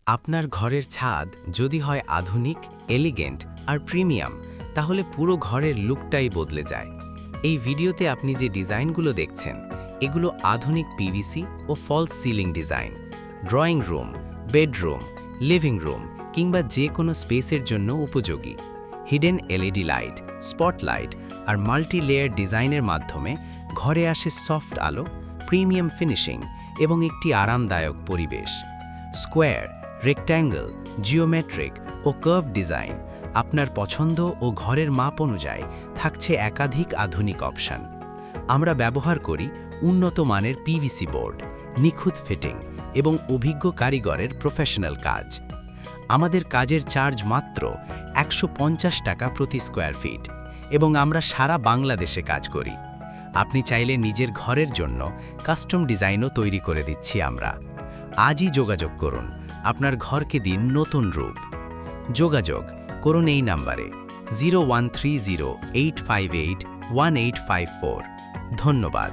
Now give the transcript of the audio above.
আপনার ঘরের ছাদ যদি হয় আধুনিক, এলিগেন্ট আর প্রিমিয়াম, তাহলে পুরো ঘরের লুকটাই বদলে যায়। এই ভিডিওতে আপনি যে ডিজাইনগুলো দেখছেন, এগুলো আধুনিক পিভিসি ও false ceiling design. Drawing room, bedroom, living room কিংবা যে কোনো স্পেসের জন্য উপযোগী। হিডেন এলইডি লাইট, স্পটলাইট আর মাল্টি লেয়ার ডিজাইনের মাধ্যমে ঘরে আসে সফট আলো, প্রিমিয়াম ফিনিশিং এবং একটি আরামদায়ক পরিবেশ। স্কোয়ার, রেক্ট্যাঙ্গল, জিওমেট্রিক ও কার্ভ ডিজাইন আপনার পছন্দ ও ঘরের মাপ অনুযায়ী থাকছে একাধিক আধুনিক অপশন। আমরা ব্যবহার করি উন্নত মানের পিভিসি বোর্ড, নিখুঁত ফিটিং এবং অভিজ্ঞ কারিগরের প্রফেশনাল কাজ। আমাদের কাজের চার্জ মাত্র 150 টাকা প্রতি স্কোয়ার ফিট এবং আমরা সারা বাংলাদেশে কাজ করি। আপনি চাইলে নিজের ঘরের জন্য কাস্টম ডিজাইনও তৈরি করে দিচ্ছি আমরা। আজই যোগাযোগ করুন, আপনার ঘরকে দিন নতুন রূপ। যোগাযোগ করুন এই নাম্বারে 0130 858 1854। ধন্যবাদ।